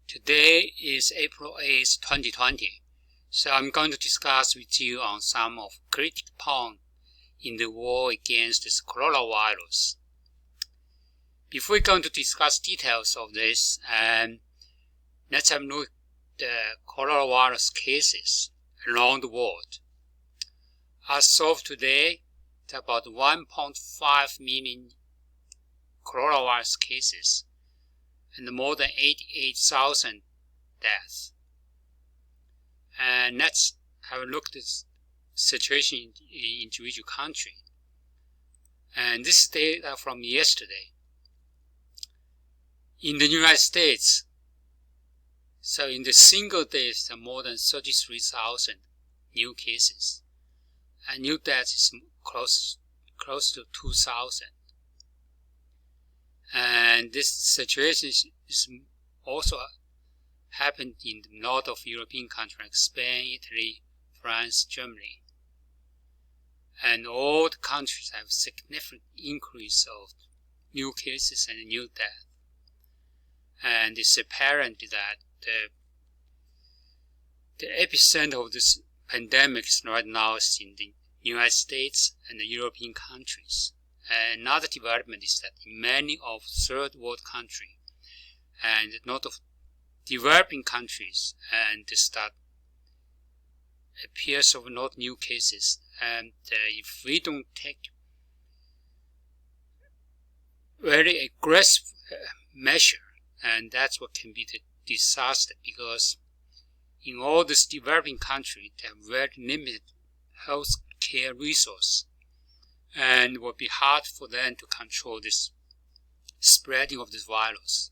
Today is April 8th, 2020, so I'm going to discuss with you on some of critical points in the war against this coronavirus. Before we go to discuss details of this, let's have a look at the coronavirus cases around the world. As of today, there are about 1.5 million coronavirus cases and more than 88,000 deaths. And let's have a look at the situation in individual country. And this is data from yesterday. In the United States, so in the single days, there are more than 33,000 new cases. And new deaths is close to 2,000. And this situation is also happened in the north of European countries like Spain, Italy, France, Germany. And all the countries have significant increase of new cases and new deaths. And it's apparent that the epicenter of this pandemic right now is in the United States and the European countries. Another development is that in many of third world countries and not of developing countries, and start appears of not new cases. And if we don't take very aggressive measure, and that's what can be the disaster, because in all this developing country, they have very limited health care resource, and it will be hard for them to control this spreading of this virus.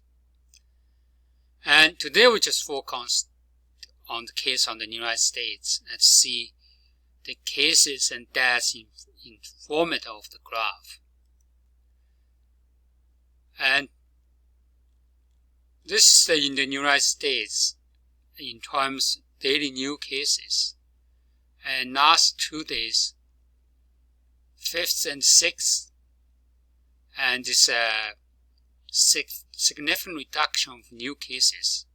And today we just focus on the case on the United States and see the cases and deaths in format of the graph. And this is in the United States in terms of daily new cases. And last 2 days, 5th and 6th, and this significant reduction of new cases.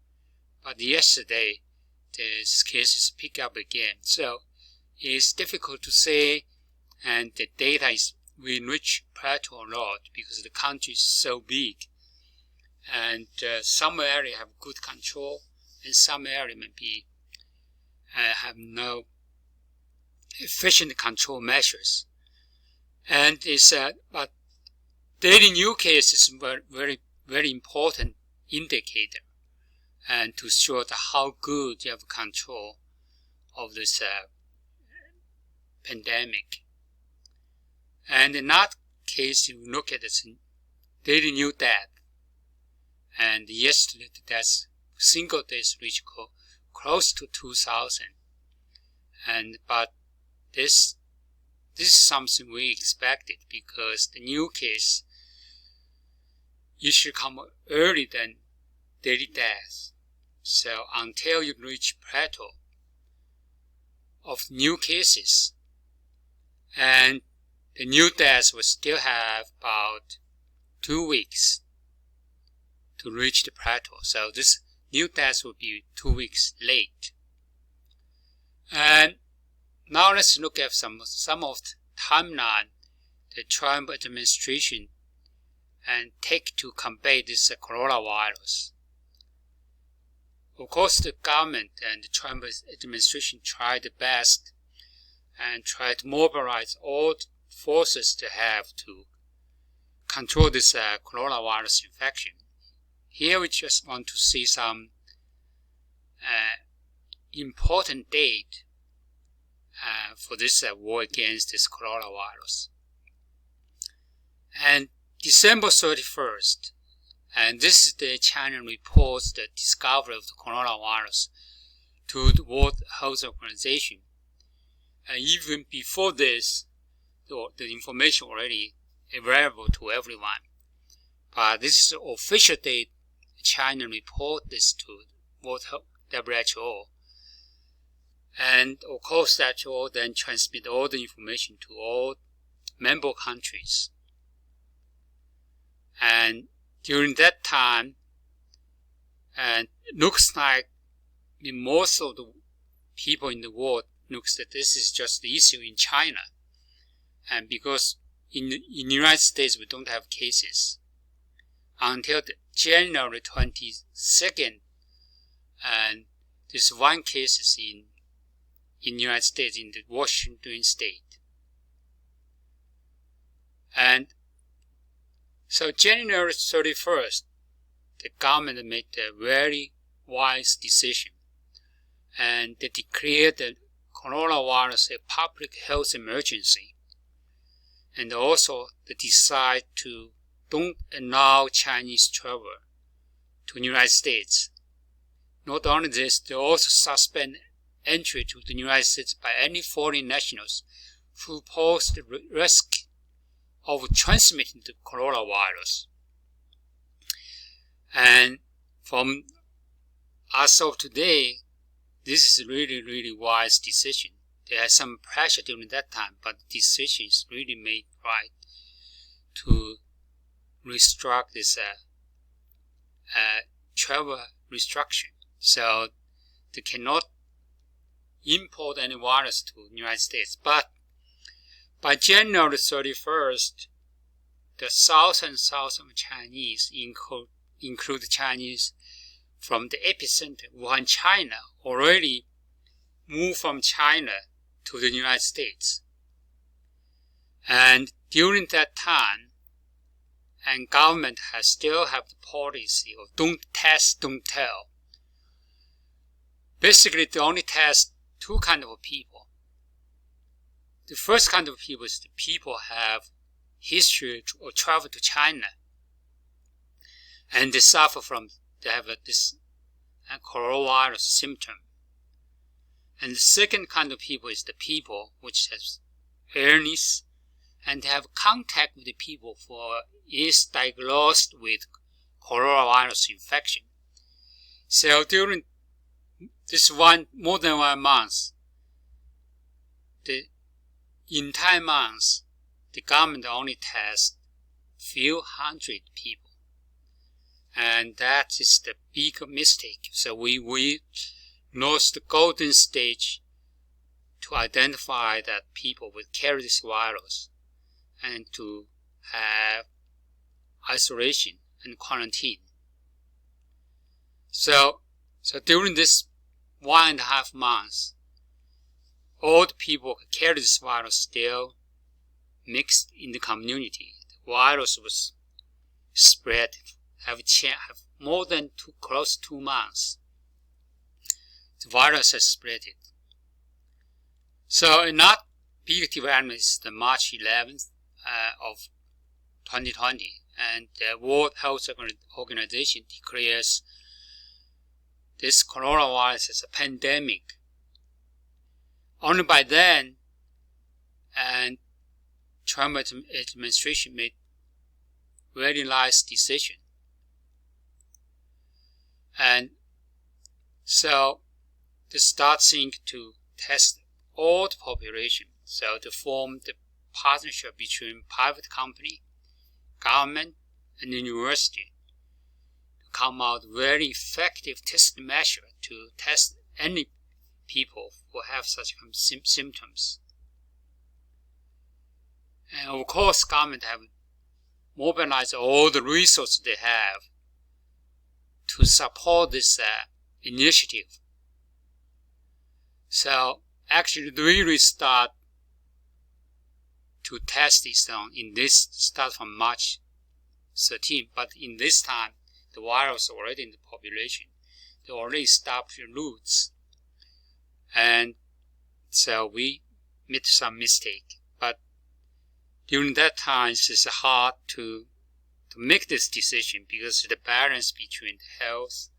But yesterday, the cases pick up again. So it's difficult to say, and the data is will reach plateau or not because the country is so big. And some areas have good control, and some areas may be have no efficient control measures. And it's but daily new cases are very important indicator, and to show how good you have control of this pandemic. And in that case, you look at this daily new death. And yesterday, the deaths single days reached close to 2,000. But this is something we expected, because the new case usually come earlier than daily deaths. So until you reach plateau of new cases, and the new deaths will still have about 2 weeks to reach the plateau. So this new deaths will be 2 weeks late. And now let's look at some of the timeline the Trump administration and take to combat this coronavirus. Of course, the government and the Trump administration tried the best and tried to mobilize all forces to have to control this coronavirus infection. Here we just want to see some important date for this war against this coronavirus. And December 31st, and this is the China reports the discovery of the coronavirus to the World Health Organization. And even before this, the information already available to everyone. But this is the official date China report this to World WHO. And of course, WHO then transmit all the information to all member countries. And during that time, And it looks like most of the people in the world looks that this is just the issue in China. And because in the United States we don't have cases until January 22nd, and there's one case in the United States, in the Washington state. And so January 31st, the government made a very wise decision, and they declared the coronavirus a public health emergency. And also they decide to don't allow Chinese travel to the United States. Not only this, they also suspend entry to the United States by any foreign nationals who pose the risk of transmitting the coronavirus. And from as of today, this is really, really wise decision. There has some pressure during that time, but the decision is really made right to restrict this travel restriction. So they cannot import any virus to the United States. But by January 31st, the southern Chinese, include Chinese from the epicenter, Wuhan, China, already moved from China to the United States. And during that time, and government has still have the policy of don't test, don't tell. Basically, they only test two kinds of people. The first kind of people is the people have history or travel to China, and they suffer from, they have this coronavirus symptom. And the second kind of people is the people which has illness and have contact with the people who is diagnosed with coronavirus infection. So during this more than 1 month, the entire month, the government only tests few hundred people. And that is the big mistake. So we lost the golden stage to identify that people will carry this virus and to have isolation and quarantine. So during this 1.5 months, all the people who carry this virus still mixed in the community. The virus was spread, have more than close to 2 months. The virus has spread it. So another big development is the March 11th of 2020, and the World Health Organization declares this coronavirus as a pandemic. Only by then, and Trump administration made very nice decision. And so they start to test all the population. So to form the partnership between private company, government, and university to come out very effective test measure to test any people who have such symptoms. And of course, government have mobilized all the resources they have to support this initiative. So actually, they really start to test this start from March 13. But in this time, the virus already in the population. They already stopped the roots. And so we made some mistake. But during that time, it's hard to make this decision because of the balance between the health,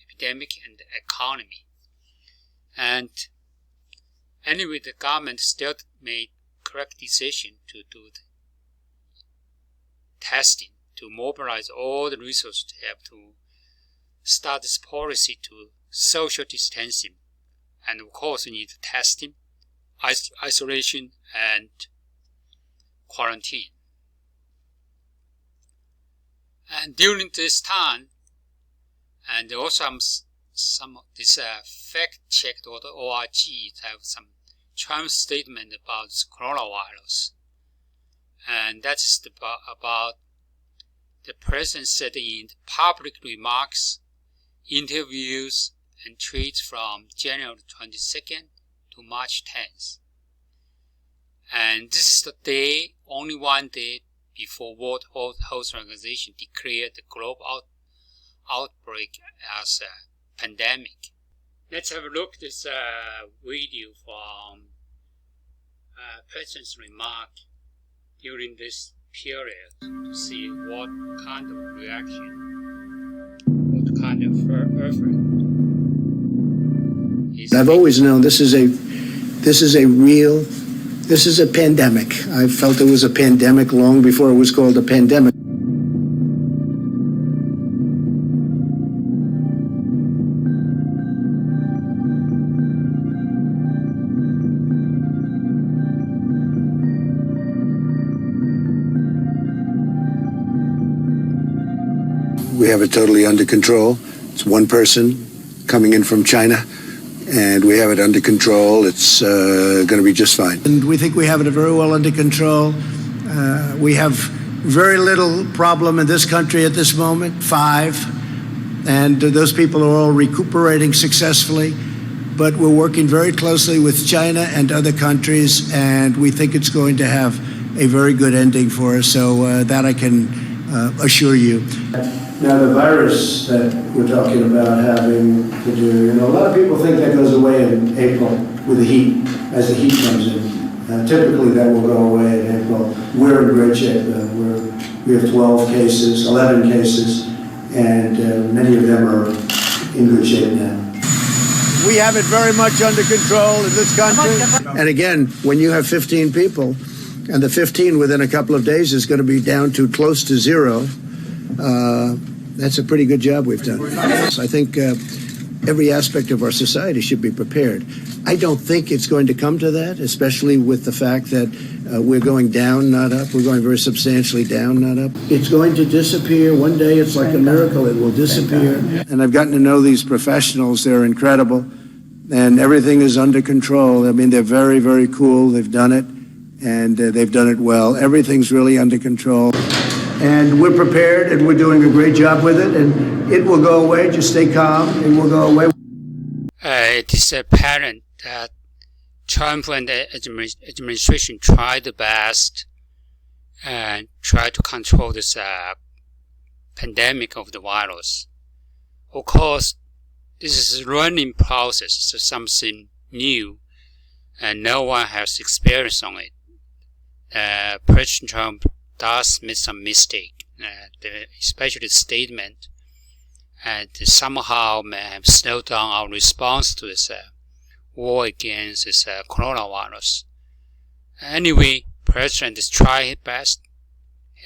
epidemic, and the economy. And anyway, the government still made correct decision to do the testing, to mobilize all the resources to have to start this policy to social distancing. And of course, you need testing, isolation, and quarantine. And during this time, And also some of this factcheck.org have some Trump statement about this coronavirus. And that is about the president said in public remarks, interviews, and tweets from January 22nd to March 10th. And this is the day, only one day before World Health Organization declared the global outbreak as a pandemic. Let's have a look at this video from President's remark during this period to see what kind of reaction, what kind of effort. I've always known this is a pandemic. I felt it was a pandemic long before it was called a pandemic. We have it totally under control. It's one person coming in from China, and we have it under control. It's going to be just fine. And we think we have it very well under control. We have very little problem in this country at this moment, 5, and those people are all recuperating successfully. But we're working very closely with China and other countries, and we think it's going to have a very good ending for us. So that I can assure you. Now, the virus that we're talking about having to do, a lot of people think that goes away in April with the heat, as the heat comes in. Typically, that will go away in April. We're in great shape. We have 12 cases, 11 cases, and many of them are in good shape now. We have it very much under control in this country. And again, when you have 15 people, and the 15 within a couple of days is going to be down to close to 0, that's a pretty good job we've done. I think every aspect of our society should be prepared. I don't think it's going to come to that, especially with the fact that we're going down, not up. We're going very substantially down, not up. It's going to disappear. One day it's like a miracle. It will disappear. And I've gotten to know these professionals. They're incredible. And everything is under control. I mean, they're very, very cool. They've done it. And they've done it well. Everything's really under control. And we're prepared, and we're doing a great job with it, and it will go away. Just stay calm, it will go away. It is apparent that Trump and the administration tried the best and tried to control this pandemic of the virus. Of course, this is a running process, so something new, and no one has experience on it. President Trump does make some mistake, especially the statement, and somehow may have slowed down our response to this war against this coronavirus. Anyway, President is trying his best.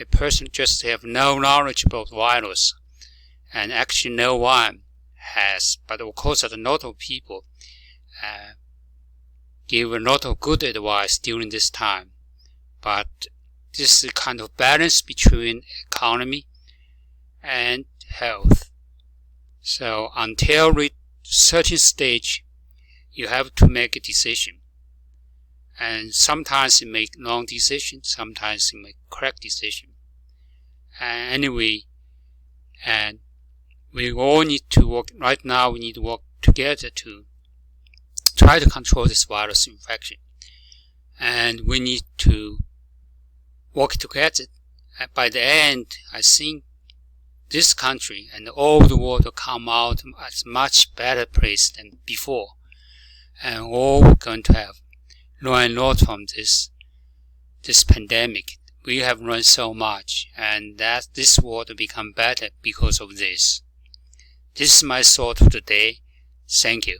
A person just have no knowledge about the virus, and actually no one has. But of course, a lot of people give a lot of good advice during this time. But this is a kind of balance between economy and health. So until a certain stage, you have to make a decision. And sometimes you make wrong decision, sometimes you make correct decision. Anyway, and we all need to work, right now we need to work together to try to control this virus infection. And we need to work together. By the end, I think this country and all the world will come out as a much better place than before. And all we're going to have learn a lot from this pandemic. We have learned so much, and that this world will become better because of this. This is my thought for today. Thank you.